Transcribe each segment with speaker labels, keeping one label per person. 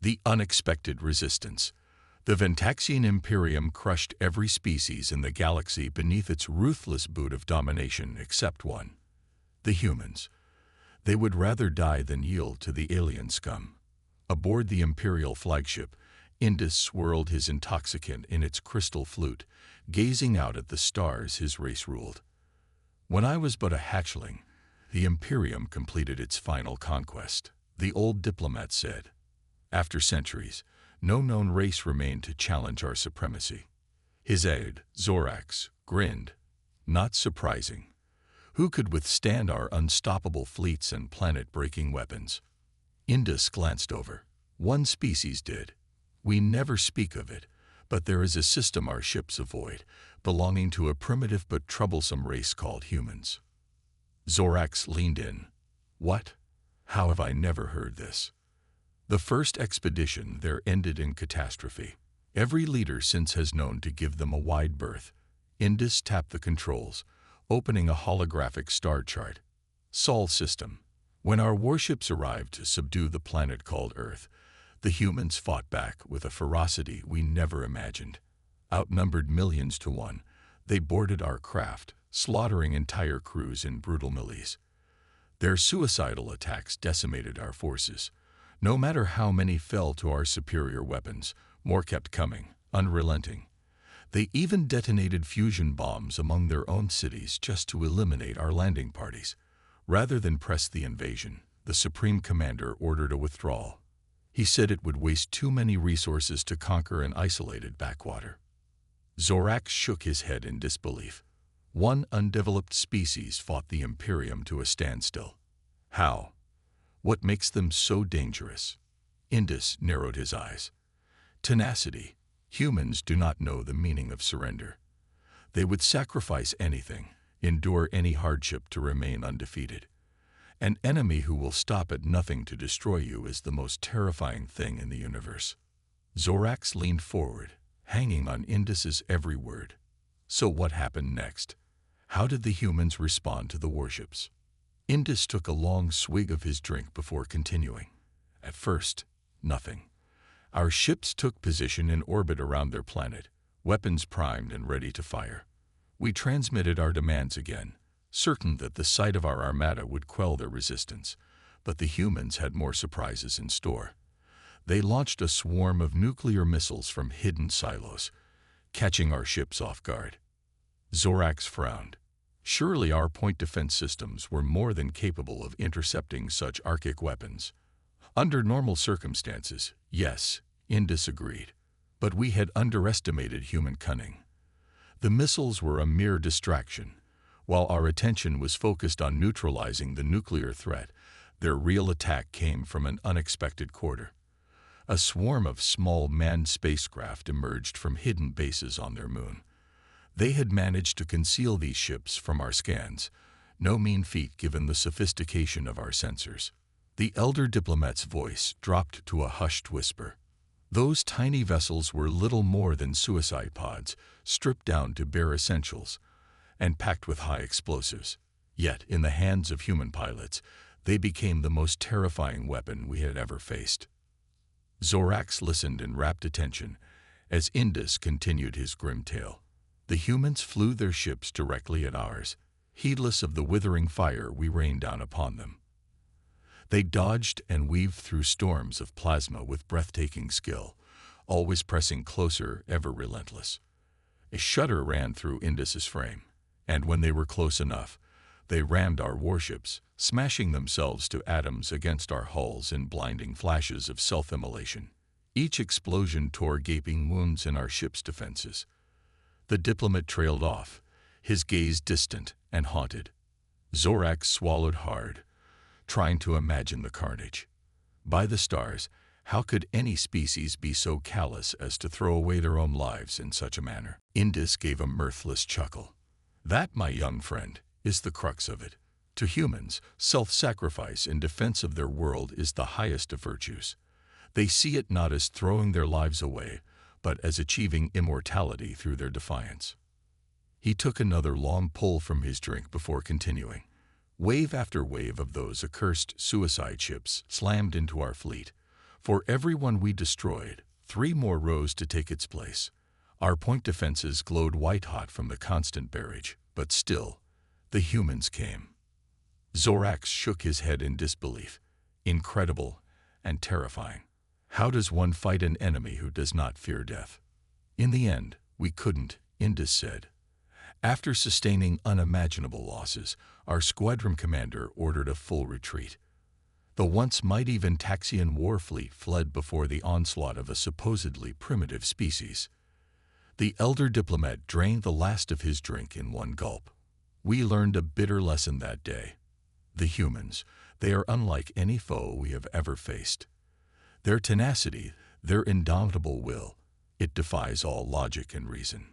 Speaker 1: The unexpected resistance. The Ventaxian Imperium crushed every species in the galaxy beneath its ruthless boot of domination except one. The humans. They would rather die than yield to the alien scum. Aboard the Imperial flagship, Indus swirled his intoxicant in its crystal flute, gazing out at the stars his race ruled. When I was but a hatchling, the Imperium completed its final conquest, the old diplomat said. After centuries, no known race remained to challenge our supremacy. His aide, Zorax, grinned. Not surprising. Who could withstand our unstoppable fleets and planet-breaking weapons? Indus glanced over. One species did. We never speak of it, but there is a system our ships avoid, belonging to a primitive but troublesome race called humans. Zorax leaned in. What? How have I never heard this? The first expedition there ended in catastrophe. Every leader since has known to give them a wide berth. Indus tapped the controls, opening a holographic star chart. Sol system. When our warships arrived to subdue the planet called Earth, the humans fought back with a ferocity we never imagined. Outnumbered millions to one, they boarded our craft, slaughtering entire crews in brutal melees. Their suicidal attacks decimated our forces. No matter how many fell to our superior weapons, more kept coming, unrelenting. They even detonated fusion bombs among their own cities just to eliminate our landing parties. Rather than press the invasion, the Supreme Commander ordered a withdrawal. He said it would waste too many resources to conquer an isolated backwater. Zorax shook his head in disbelief. One undeveloped species fought the Imperium to a standstill. How? What makes them so dangerous? Indus narrowed his eyes. Tenacity. Humans do not know the meaning of surrender. They would sacrifice anything, endure any hardship to remain undefeated. An enemy who will stop at nothing to destroy you is the most terrifying thing in the universe. Zorax leaned forward, hanging on Indus's every word. So what happened next? How did the humans respond to the warships? Indus took a long swig of his drink before continuing. At first, nothing. Our ships took position in orbit around their planet, weapons primed and ready to fire. We transmitted our demands again, certain that the sight of our armada would quell their resistance, but the humans had more surprises in store. They launched a swarm of nuclear missiles from hidden silos, catching our ships off guard. Zorax frowned. Surely our point defense systems were more than capable of intercepting such archaic weapons. Under normal circumstances, yes, Indus agreed, but we had underestimated human cunning. The missiles were a mere distraction. While our attention was focused on neutralizing the nuclear threat, their real attack came from an unexpected quarter. A swarm of small manned spacecraft emerged from hidden bases on their moon. They had managed to conceal these ships from our scans, no mean feat given the sophistication of our sensors. The elder diplomat's voice dropped to a hushed whisper. Those tiny vessels were little more than suicide pods, stripped down to bare essentials, and packed with high explosives. Yet, in the hands of human pilots, they became the most terrifying weapon we had ever faced. Zorax listened in rapt attention as Indus continued his grim tale. The humans flew their ships directly at ours, heedless of the withering fire we rained down upon them. They dodged and weaved through storms of plasma with breathtaking skill, always pressing closer, ever relentless. A shudder ran through Indus's frame, and when they were close enough, they rammed our warships, smashing themselves to atoms against our hulls in blinding flashes of self-immolation. Each explosion tore gaping wounds in our ship's defenses. The diplomat trailed off, his gaze distant and haunted. Zorax swallowed hard, trying to imagine the carnage. By the stars, how could any species be so callous as to throw away their own lives in such a manner? Indus gave a mirthless chuckle. That, my young friend, is the crux of it. To humans, self-sacrifice in defense of their world is the highest of virtues. They see it not as throwing their lives away, but as achieving immortality through their defiance. He took another long pull from his drink before continuing. Wave after wave of those accursed suicide ships slammed into our fleet, For every one we destroyed, 3 more rose to take its place. Our point defenses glowed white-hot from the constant barrage, but still, the humans came. Zorax shook his head in disbelief. Incredible and terrifying. How does one fight an enemy who does not fear death? In the end, we couldn't, Indus said. After sustaining unimaginable losses, our squadron commander ordered a full retreat. The once mighty Ventaxian war fleet fled before the onslaught of a supposedly primitive species. The elder diplomat drained the last of his drink in one gulp. We learned a bitter lesson that day. The humans, they are unlike any foe we have ever faced. Their tenacity, their indomitable will, it defies all logic and reason.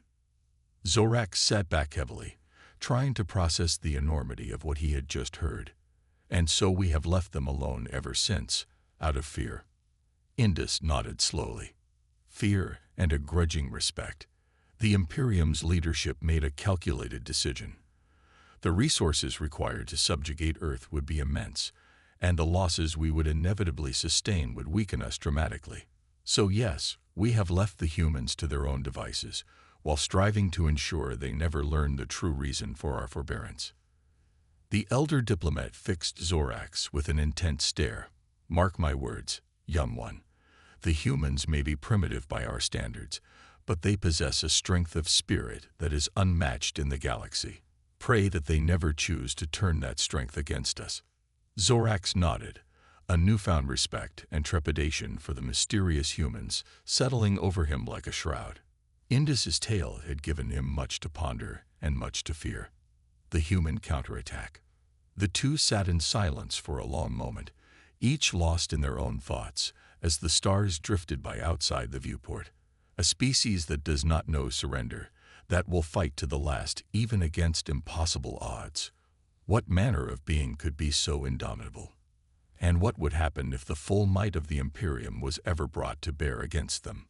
Speaker 1: Zorax sat back heavily, trying to process the enormity of what he had just heard. And so we have left them alone ever since, out of fear. Indus nodded slowly. Fear and a grudging respect. The Imperium's leadership made a calculated decision. The resources required to subjugate Earth would be immense, and the losses we would inevitably sustain would weaken us dramatically. So yes, we have left the humans to their own devices, while striving to ensure they never learn the true reason for our forbearance. The elder diplomat fixed Zorax with an intense stare. Mark my words, young one. The humans may be primitive by our standards, but they possess a strength of spirit that is unmatched in the galaxy. Pray that they never choose to turn that strength against us. Zorax nodded, a newfound respect and trepidation for the mysterious humans settling over him like a shroud. Indus's tale had given him much to ponder and much to fear. The human counterattack. The two sat in silence for a long moment, each lost in their own thoughts, as the stars drifted by outside the viewport. A species that does not know surrender, that will fight to the last even against impossible odds. What manner of being could be so indomitable? And what would happen if the full might of the Imperium was ever brought to bear against them?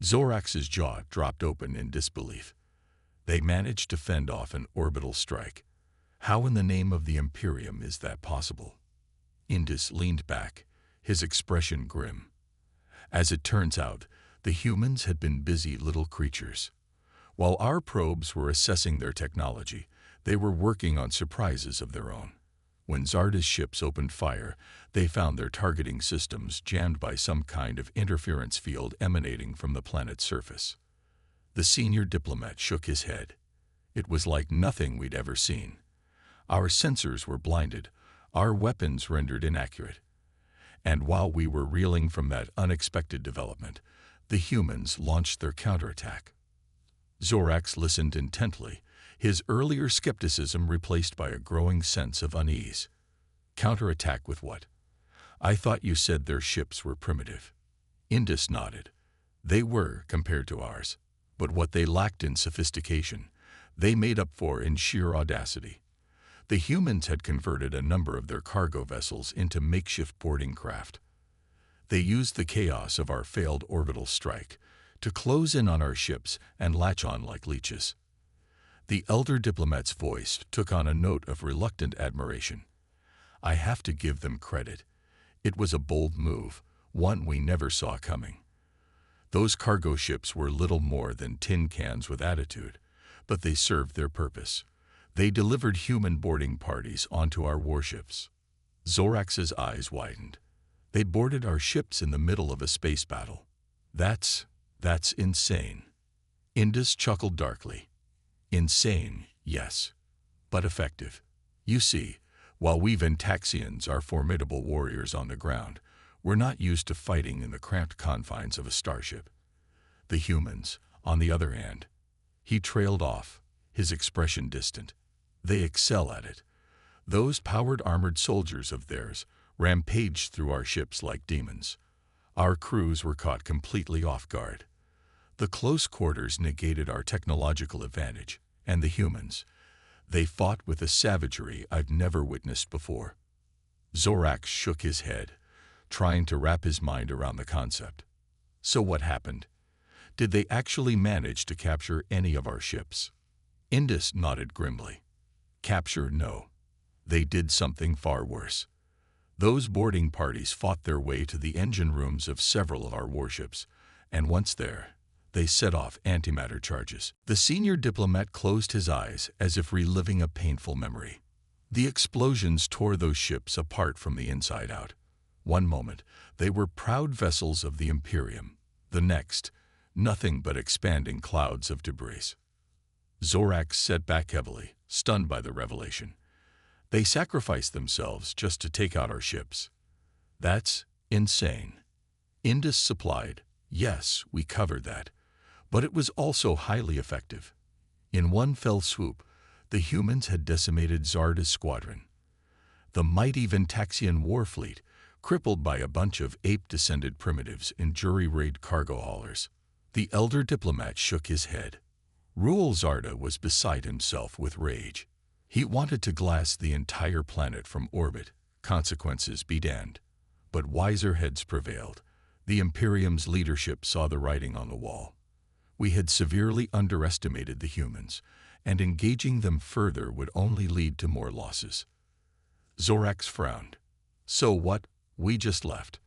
Speaker 1: Zorax's jaw dropped open in disbelief. They managed to fend off an orbital strike. How in the name of the Imperium is that possible? Indus leaned back, his expression grim. As it turns out, the humans had been busy little creatures. While our probes were assessing their technology, they were working on surprises of their own. When Zarda's ships opened fire, they found their targeting systems jammed by some kind of interference field emanating from the planet's surface. The senior diplomat shook his head. It was like nothing we'd ever seen. Our sensors were blinded, our weapons rendered inaccurate. And while we were reeling from that unexpected development, the humans launched their counterattack. Zorax listened intently, his earlier skepticism replaced by a growing sense of unease. Counterattack with what? I thought you said their ships were primitive. Indus nodded. They were, compared to ours. But what they lacked in sophistication, they made up for in sheer audacity. The humans had converted a number of their cargo vessels into makeshift boarding craft. They used the chaos of our failed orbital strike to close in on our ships and latch on like leeches. The elder diplomat's voice took on a note of reluctant admiration. I have to give them credit. It was a bold move, one we never saw coming. Those cargo ships were little more than tin cans with attitude, but they served their purpose. They delivered human boarding parties onto our warships. Zorax's eyes widened. They boarded our ships in the middle of a space battle. That's insane. Indus chuckled darkly. Insane, yes, but effective. You see, while we Ventaxians are formidable warriors on the ground, we're not used to fighting in the cramped confines of a starship. The humans, on the other hand, he trailed off, his expression distant. They excel at it. Those powered armored soldiers of theirs rampaged through our ships like demons. Our crews were caught completely off guard. The close quarters negated our technological advantage, and the humans, they fought with a savagery I've never witnessed before. Zorax shook his head, trying to wrap his mind around the concept. So what happened? Did they actually manage to capture any of our ships? Indus nodded grimly. Capture, no. They did something far worse. Those boarding parties fought their way to the engine rooms of several of our warships, and once there, they set off antimatter charges. The senior diplomat closed his eyes as if reliving a painful memory. The explosions tore those ships apart from the inside out. One moment, they were proud vessels of the Imperium. The next, nothing but expanding clouds of debris. Zorax sat back heavily, stunned by the revelation. They sacrificed themselves just to take out our ships. That's insane. Indus supplied. Yes, we covered that. But it was also highly effective. In one fell swoop, the humans had decimated Zarda's squadron. The mighty Ventaxian war fleet, crippled by a bunch of ape-descended primitives in jury-rigged cargo haulers. The elder diplomat shook his head. Ruel Zarda was beside himself with rage. He wanted to glass the entire planet from orbit, consequences be damned. But wiser heads prevailed. The Imperium's leadership saw the writing on the wall. We had severely underestimated the humans, and engaging them further would only lead to more losses. Zorax frowned. So what? We just left,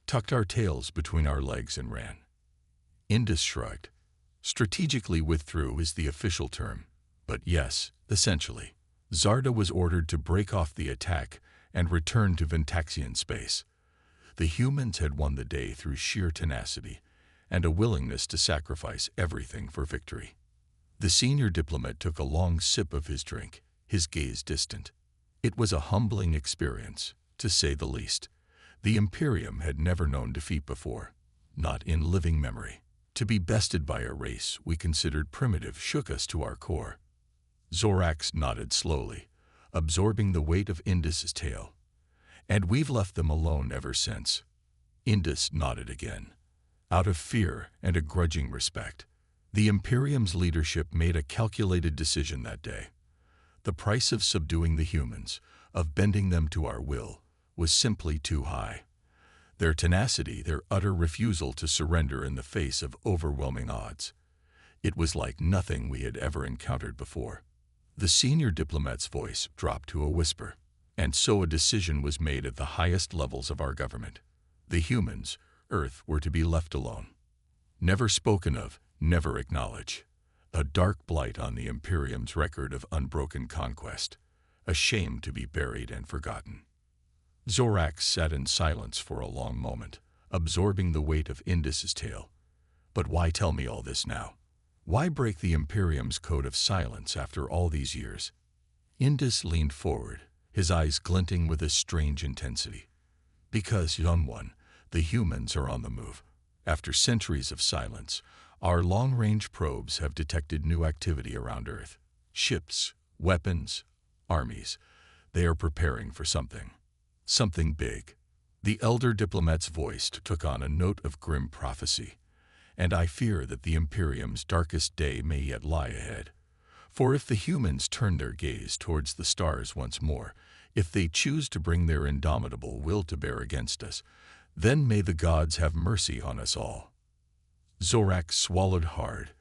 Speaker 1: tucked our tails between our legs and ran. Indus shrugged. Strategically withdrew is the official term, but yes, essentially. Zarda was ordered to break off the attack and return to Ventaxian space. The humans had won the day through sheer tenacity and a willingness to sacrifice everything for victory. The senior diplomat took a long sip of his drink, his gaze distant. It was a humbling experience, to say the least. The Imperium had never known defeat before, not in living memory. To be bested by a race we considered primitive shook us to our core. Zorax nodded slowly, absorbing the weight of Indus's tale. And we've left them alone ever since. Indus nodded again. Out of fear and a grudging respect, the Imperium's leadership made a calculated decision that day. The price of subduing the humans, of bending them to our will, was simply too high. Their tenacity, their utter refusal to surrender in the face of overwhelming odds. It was like nothing we had ever encountered before. The senior diplomat's voice dropped to a whisper, and so a decision was made at the highest levels of our government. The humans, Earth, were to be left alone. Never spoken of, never acknowledged. A dark blight on the Imperium's record of unbroken conquest, a shame to be buried and forgotten. Zorax sat in silence for a long moment, absorbing the weight of Indus's tale. But why tell me all this now? Why break the Imperium's code of silence after all these years? Indus leaned forward, his eyes glinting with a strange intensity. Because, young one, the humans are on the move. After centuries of silence, our long-range probes have detected new activity around Earth. Ships, weapons, armies. They are preparing for something. Something big. The elder diplomat's voice took on a note of grim prophecy, and I fear that the Imperium's darkest day may yet lie ahead. For if the humans turn their gaze towards the stars once more, if they choose to bring their indomitable will to bear against us, then may the gods have mercy on us all. Zorax swallowed hard,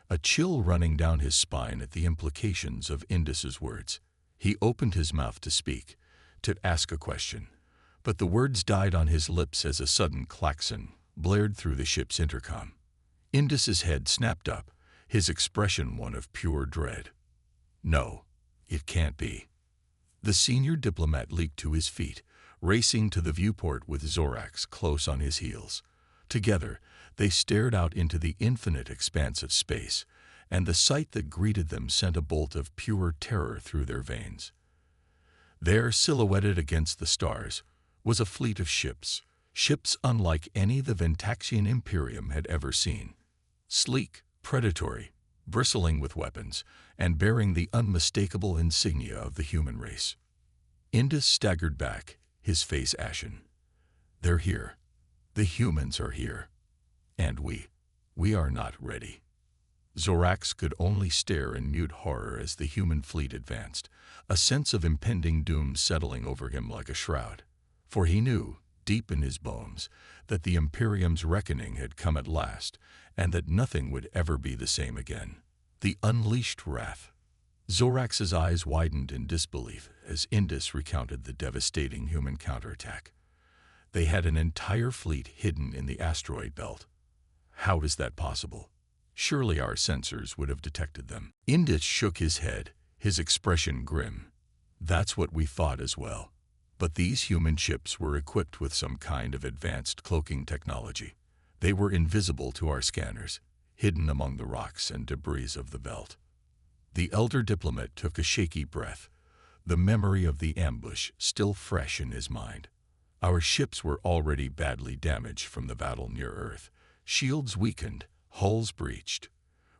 Speaker 1: a chill running down his spine at the implications of Indus's words. He opened his mouth to speak, to ask a question, but the words died on his lips as a sudden klaxon blared through the ship's intercom. Indus's head snapped up, his expression one of pure dread. No, it can't be. The senior diplomat leaped to his feet, racing to the viewport with Zorax close on his heels. Together, they stared out into the infinite expanse of space, and the sight that greeted them sent a bolt of pure terror through their veins. There, silhouetted against the stars, was a fleet of ships, ships unlike any the Ventaxian Imperium had ever seen. Sleek, predatory, bristling with weapons, and bearing the unmistakable insignia of the human race. Indus staggered back, his face ashen. They're here. The humans are here. And we are not ready. Zorax could only stare in mute horror as the human fleet advanced, a sense of impending doom settling over him like a shroud. For he knew, deep in his bones, that the Imperium's reckoning had come at last, and that nothing would ever be the same again. The unleashed wrath. Zorax's eyes widened in disbelief as Indus recounted the devastating human counterattack. They had an entire fleet hidden in the asteroid belt. How is that possible? Surely our sensors would have detected them. Indus shook his head, his expression grim. That's what we thought as well. But these human ships were equipped with some kind of advanced cloaking technology. They were invisible to our scanners, hidden among the rocks and debris of the belt. The elder diplomat took a shaky breath, the memory of the ambush still fresh in his mind. Our ships were already badly damaged from the battle near Earth, shields weakened, hulls breached.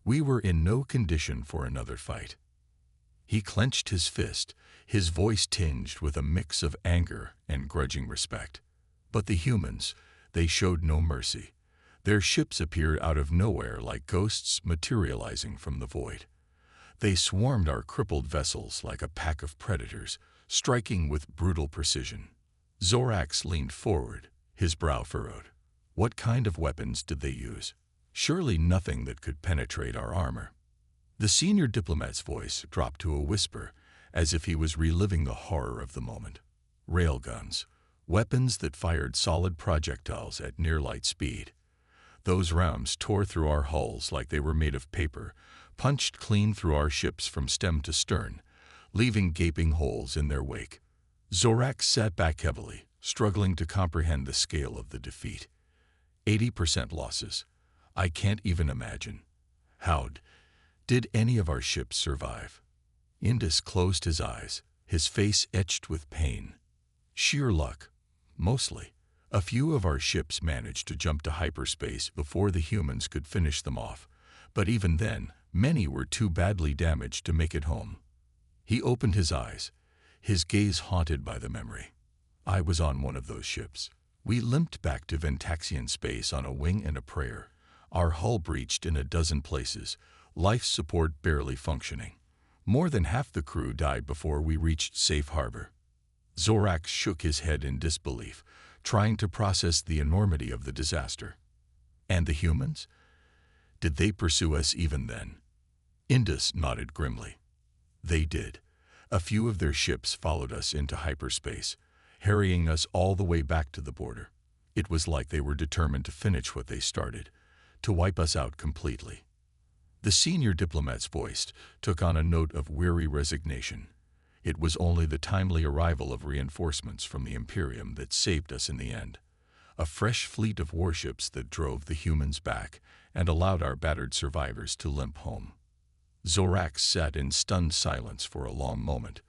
Speaker 1: We were in no condition for another fight. He clenched his fist, his voice tinged with a mix of anger and grudging respect. But the humans, they showed no mercy. Their ships appeared out of nowhere like ghosts materializing from the void. They swarmed our crippled vessels like a pack of predators, striking with brutal precision. Zorax leaned forward, his brow furrowed. What kind of weapons did they use? Surely nothing that could penetrate our armor. The senior diplomat's voice dropped to a whisper, as if he was reliving the horror of the moment. Railguns, weapons that fired solid projectiles at near-light speed. Those rounds tore through our hulls like they were made of paper, punched clean through our ships from stem to stern, leaving gaping holes in their wake. Zorax sat back heavily, struggling to comprehend the scale of the defeat. 80% losses. I can't even imagine. Did any of our ships survive? Indus closed his eyes, his face etched with pain. Sheer luck, mostly. A few of our ships managed to jump to hyperspace before the humans could finish them off, but even then, many were too badly damaged to make it home. He opened his eyes, his gaze haunted by the memory. I was on one of those ships. We limped back to Ventaxian space on a wing and a prayer, our hull breached in a dozen places, life support barely functioning. More than half the crew died before we reached safe harbor. Zorax shook his head in disbelief, trying to process the enormity of the disaster. And the humans? Did they pursue us even then? Indus nodded grimly. They did. A few of their ships followed us into hyperspace, harrying us all the way back to the border. It was like they were determined to finish what they started, to wipe us out completely. The senior diplomat's voice took on a note of weary resignation. It was only the timely arrival of reinforcements from the Imperium that saved us in the end. A fresh fleet of warships that drove the humans back and allowed our battered survivors to limp home. Zorax sat in stunned silence for a long moment,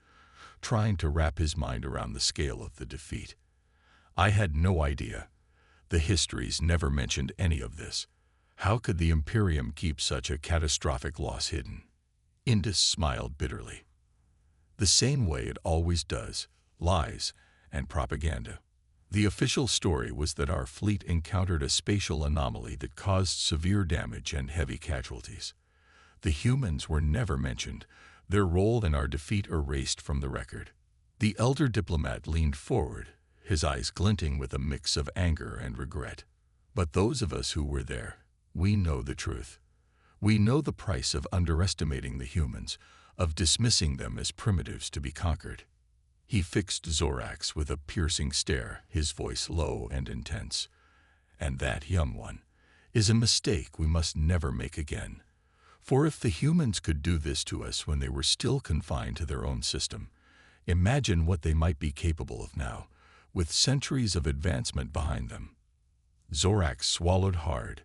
Speaker 1: trying to wrap his mind around the scale of the defeat. I had no idea. The histories never mentioned any of this. How could the Imperium keep such a catastrophic loss hidden? Indus smiled bitterly. The same way it always does, lies and propaganda. The official story was that our fleet encountered a spatial anomaly that caused severe damage and heavy casualties. The humans were never mentioned, their role in our defeat erased from the record. The elder diplomat leaned forward, his eyes glinting with a mix of anger and regret. But those of us who were there, we know the truth. We know the price of underestimating the humans, of dismissing them as primitives to be conquered. He fixed Zorax with a piercing stare, his voice low and intense. And that, young one, is a mistake we must never make again. For if the humans could do this to us when they were still confined to their own system, imagine what they might be capable of now, with centuries of advancement behind them. Zorax swallowed hard,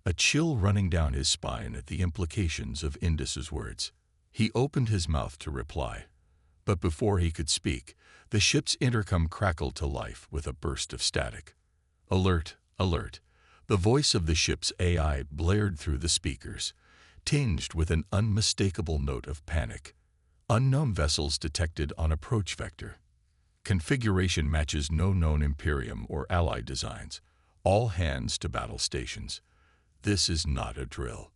Speaker 1: a chill running down his spine at the implications of Indus's words. He opened his mouth to reply, but before he could speak, the ship's intercom crackled to life with a burst of static. Alert, alert. The voice of the ship's AI blared through the speakers, tinged with an unmistakable note of panic. Unknown vessels detected on approach vector. Configuration matches no known Imperium or Allied designs. All hands to battle stations. This is not a drill.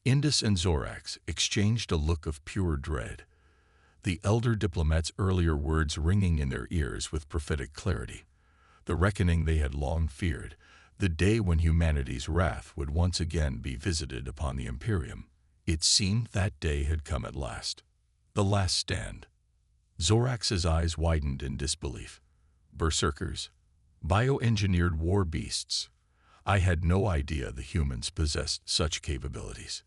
Speaker 1: Indus and Zorax exchanged a look of pure dread, the elder diplomat's earlier words ringing in their ears with prophetic clarity. The reckoning they had long feared, the day when humanity's wrath would once again be visited upon the Imperium. It seemed that day had come at last. The last stand. Zorax's eyes widened in disbelief. Berserkers. Bioengineered war beasts. I had no idea the humans possessed such capabilities.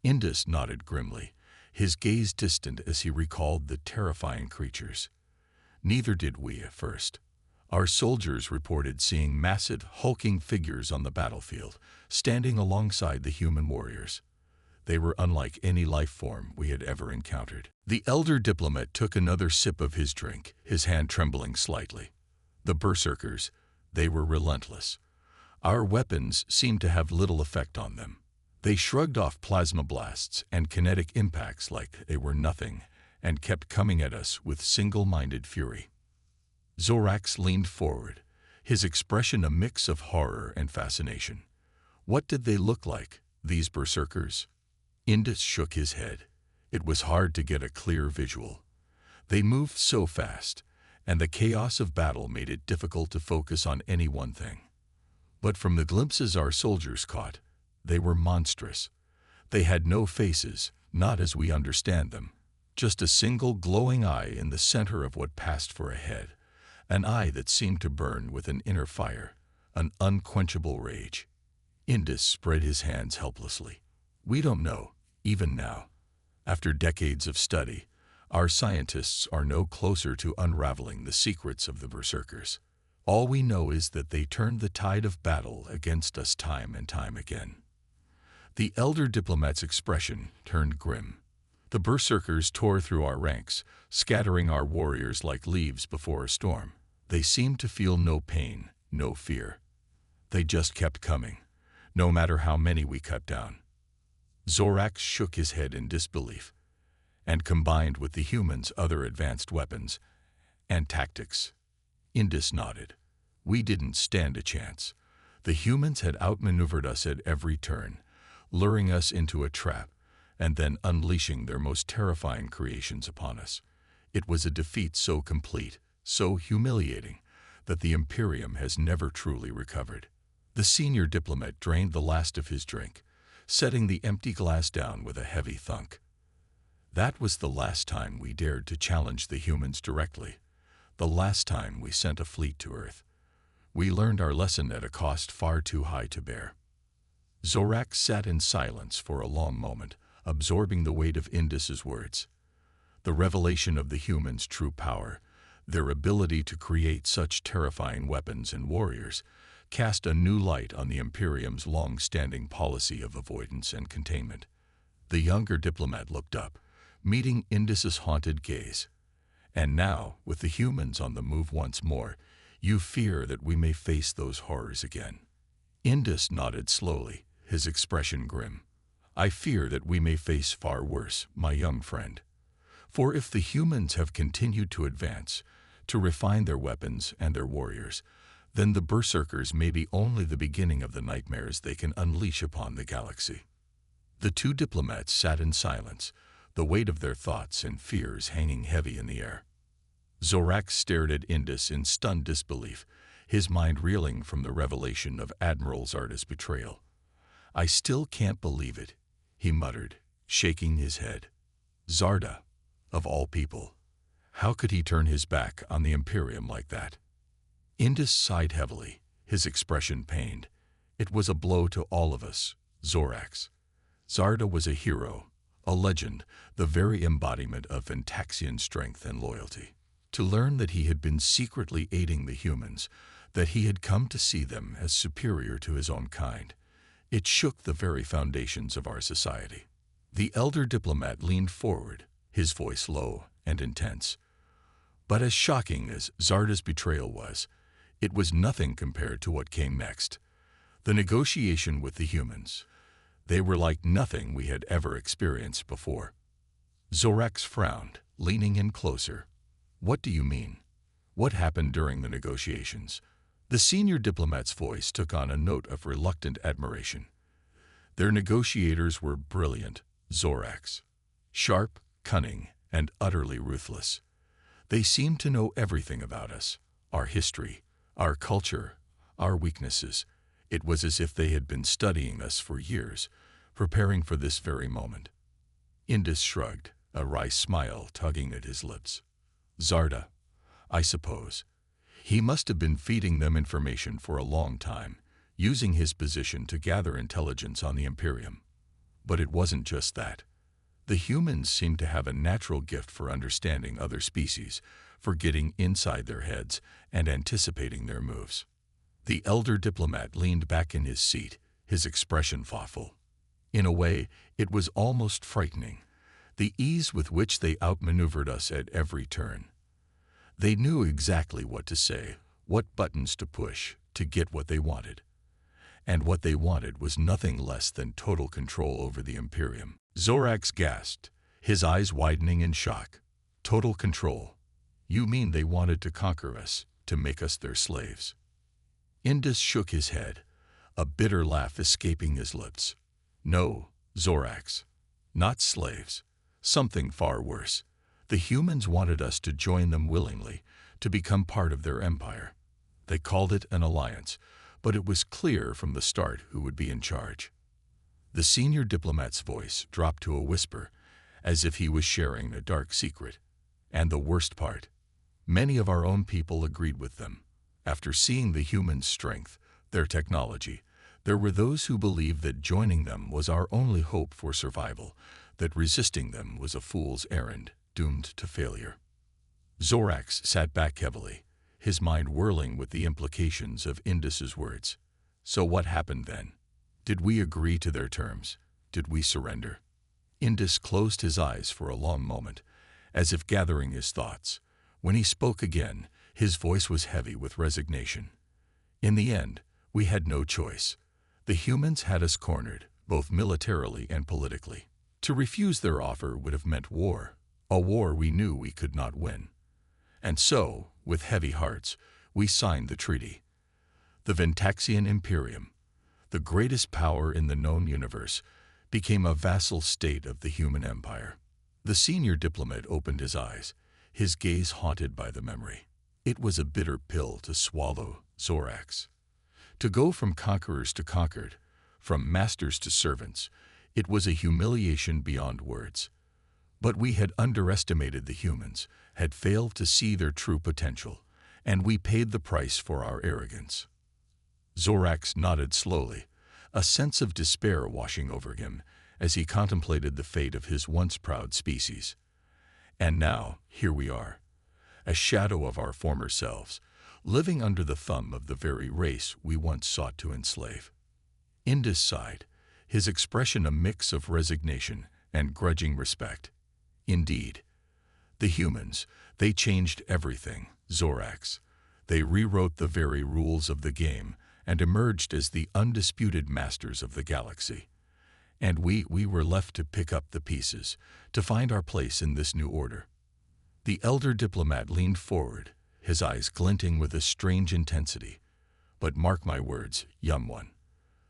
Speaker 1: Indus nodded grimly, his gaze distant as he recalled the terrifying creatures. Neither did we at first. Our soldiers reported seeing massive, hulking figures on the battlefield, standing alongside the human warriors. They were unlike any life form we had ever encountered. The elder diplomat took another sip of his drink, his hand trembling slightly. The berserkers, they were relentless. Our weapons seemed to have little effect on them. They shrugged off plasma blasts and kinetic impacts like they were nothing, and kept coming at us with single-minded fury. Zorax leaned forward, his expression a mix of horror and fascination. What did they look like, these berserkers? Indus shook his head. It was hard to get a clear visual. They moved so fast, and the chaos of battle made it difficult to focus on any one thing. But from the glimpses our soldiers caught, they were monstrous. They had no faces, not as we understand them, just a single glowing eye in the center of what passed for a head, an eye that seemed to burn with an inner fire, an unquenchable rage. Indus spread his hands helplessly. We don't know, even now. After decades of study, our scientists are no closer to unraveling the secrets of the berserkers. All we know is that they turned the tide of battle against us time and time again. The elder diplomat's expression turned grim. The berserkers tore through our ranks, scattering our warriors like leaves before a storm. They seemed to feel no pain, no fear. They just kept coming, no matter how many we cut down. Zorax shook his head in disbelief, and combined with the humans' other advanced weapons and tactics. Indus nodded. We didn't stand a chance. The humans had outmaneuvered us at every turn, luring us into a trap, and then unleashing their most terrifying creations upon us. It was a defeat so complete, so humiliating, that the Imperium has never truly recovered. The senior diplomat drained the last of his drink, setting the empty glass down with a heavy thunk. That was the last time we dared to challenge the humans directly, the last time we sent a fleet to Earth. We learned our lesson at a cost far too high to bear. Zorax sat in silence for a long moment, absorbing the weight of Indus's words. The revelation of the humans' true power, their ability to create such terrifying weapons and warriors, cast a new light on the Imperium's long-standing policy of avoidance and containment. The younger diplomat looked up, meeting Indus's haunted gaze. And now, with the humans on the move once more, you fear that we may face those horrors again. Indus nodded slowly, his expression grim. I fear that we may face far worse, my young friend. For if the humans have continued to advance, to refine their weapons and their warriors, then the berserkers may be only the beginning of the nightmares they can unleash upon the galaxy. The two diplomats sat in silence, the weight of their thoughts and fears hanging heavy in the air. Zorax stared at Indus in stunned disbelief, his mind reeling from the revelation of Admiral Zarda's betrayal. I still can't believe it, he muttered, shaking his head. Zarda, of all people. How could he turn his back on the Imperium like that? Indus sighed heavily, his expression pained. It was a blow to all of us, Zorax. Zarda was a hero, a legend, the very embodiment of Ventaxian strength and loyalty. To learn that he had been secretly aiding the humans, that he had come to see them as superior to his own kind, it shook the very foundations of our society. The elder diplomat leaned forward, his voice low and intense. But as shocking as Zarda's betrayal was, it was nothing compared to what came next. The negotiation with the humans. They were like nothing we had ever experienced before. Zorax frowned, leaning in closer. What do you mean? What happened during the negotiations? The senior diplomat's voice took on a note of reluctant admiration. Their negotiators were brilliant, Zorax. Sharp, cunning, and utterly ruthless. They seemed to know everything about us, our history, our culture, our weaknesses. It was as if they had been studying us for years, preparing for this very moment. Indus shrugged. a wry smile tugging at his lips. Zarda, I suppose. He must have been feeding them information for a long time, using his position to gather intelligence on the Imperium. But it wasn't just that. The humans seemed to have a natural gift for understanding other species, for getting inside their heads and anticipating their moves. The elder diplomat leaned back in his seat, his expression thoughtful. In a way, it was almost frightening, the ease with which they outmaneuvered us at every turn. They knew exactly what to say, what buttons to push, to get what they wanted. And what they wanted was nothing less than total control over the Imperium. Zorax gasped, his eyes widening in shock. Total control? You mean they wanted to conquer us, to make us their slaves? Indus shook his head, a bitter laugh escaping his lips. No, Zorax. Not slaves. Something far worse. The humans wanted us to join them willingly, to become part of their empire. They called it an alliance, but it was clear from the start who would be in charge. The senior diplomat's voice dropped to a whisper, as if he was sharing a dark secret. And the worst part, many of our own people agreed with them. After seeing the humans' strength, their technology, there were those who believed that joining them was our only hope for survival, that resisting them was a fool's errand, doomed to failure. Zorax sat back heavily, his mind whirling with the implications of Indus's words. So what happened then? Did we agree to their terms? Did we surrender? Indus closed his eyes for a long moment, as if gathering his thoughts. When he spoke again, his voice was heavy with resignation. In the end, we had no choice. The humans had us cornered, both militarily and politically. To refuse their offer would have meant war, a war we knew we could not win. And so, with heavy hearts, we signed the treaty. The Ventaxian Imperium, the greatest power in the known universe, became a vassal state of the human empire. The senior diplomat opened his eyes, his gaze haunted by the memory. It was a bitter pill to swallow, Zorax. To go from conquerors to conquered, from masters to servants, it was a humiliation beyond words. But we had underestimated the humans, had failed to see their true potential, and we paid the price for our arrogance. Zorax nodded slowly, a sense of despair washing over him as he contemplated the fate of his once proud species. And now, here we are, a shadow of our former selves, living under the thumb of the very race we once sought to enslave. Indus sighed, his expression a mix of resignation and grudging respect. Indeed, the humans, they changed everything, Zorax. They rewrote the very rules of the game and emerged as the undisputed masters of the galaxy. And we were left to pick up the pieces, to find our place in this new order. The elder diplomat leaned forward, his eyes glinting with a strange intensity. But mark my words, young one.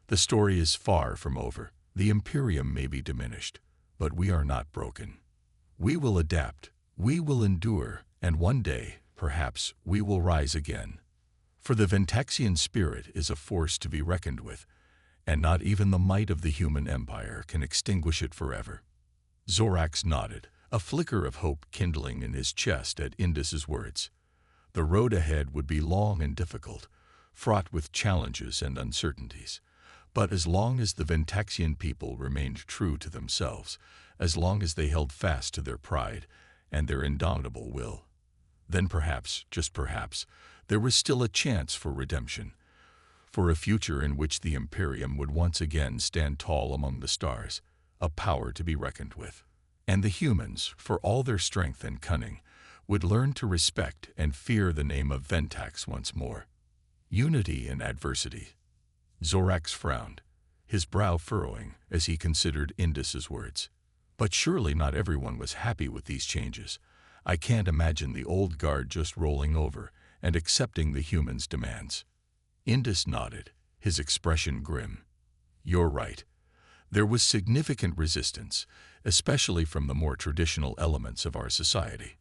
Speaker 1: The story is far from over. The Imperium may be diminished, but we are not broken. We will adapt, we will endure, and one day, perhaps, we will rise again. For the Ventaxian spirit is a force to be reckoned with, and not even the might of the human empire can extinguish it forever. Zorax nodded, a flicker of hope kindling in his chest at Indus's words. The road ahead would be long and difficult, fraught with challenges and uncertainties. But as long as the Ventaxian people remained true to themselves, as long as they held fast to their pride and their indomitable will, then perhaps, just perhaps, there was still a chance for redemption, for a future in which the Imperium would once again stand tall among the stars, a power to be reckoned with. And the humans, for all their strength and cunning, would learn to respect and fear the name of Ventax once more. Unity in adversity. Zorax frowned, his brow furrowing as he considered Indus's words. But surely not everyone was happy with these changes. I can't imagine the old guard just rolling over and accepting the humans' demands. Indus nodded, his expression grim. You're right. There was significant resistance, especially from the more traditional elements of our society.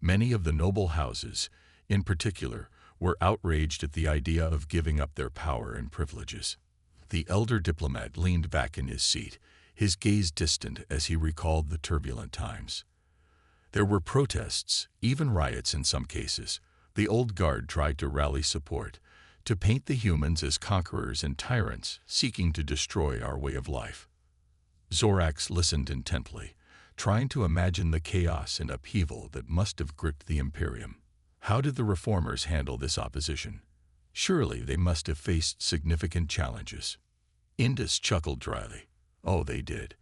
Speaker 1: Many of the noble houses, in particular, were outraged at the idea of giving up their power and privileges. The elder diplomat leaned back in his seat, his gaze distant as he recalled the turbulent times. There were protests, even riots in some cases. The old guard tried to rally support, to paint the humans as conquerors and tyrants seeking to destroy our way of life. Zorax listened intently, trying to imagine the chaos and upheaval that must have gripped the Imperium. How did the reformers handle this opposition? Surely they must have faced significant challenges. Indus chuckled dryly. Oh, they did.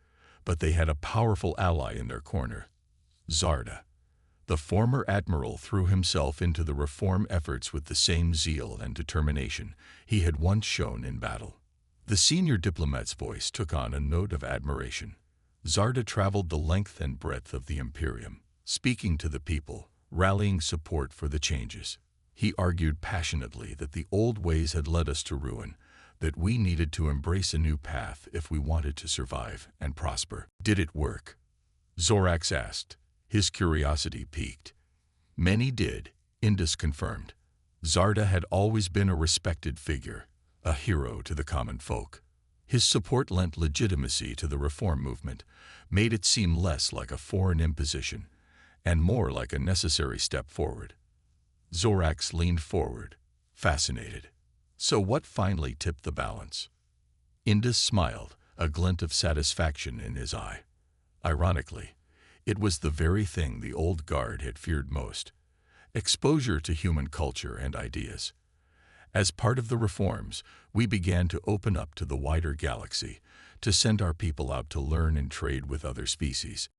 Speaker 1: But they had a powerful ally in their corner. Zarda. The former admiral threw himself into the reform efforts with the same zeal and determination he had once shown in battle. The senior diplomat's voice took on a note of admiration. Zarda traveled the length and breadth of the Imperium, speaking to the people, rallying support for the changes. He argued passionately that the old ways had led us to ruin, that we needed to embrace a new path if we wanted to survive and prosper. Did it work? Zorax asked. His curiosity piqued. Many did, Indus confirmed. Zarda had always been a respected figure, a hero to the common folk. His support lent legitimacy to the reform movement, made it seem less like a foreign imposition, and more like a necessary step forward. Zorax leaned forward, fascinated. So what finally tipped the balance? Indus smiled, a glint of satisfaction in his eye. Ironically, it was the very thing the old guard had feared most: exposure to human culture and ideas. As part of the reforms, we began to open up to the wider galaxy, to send our people out to learn and trade with other species.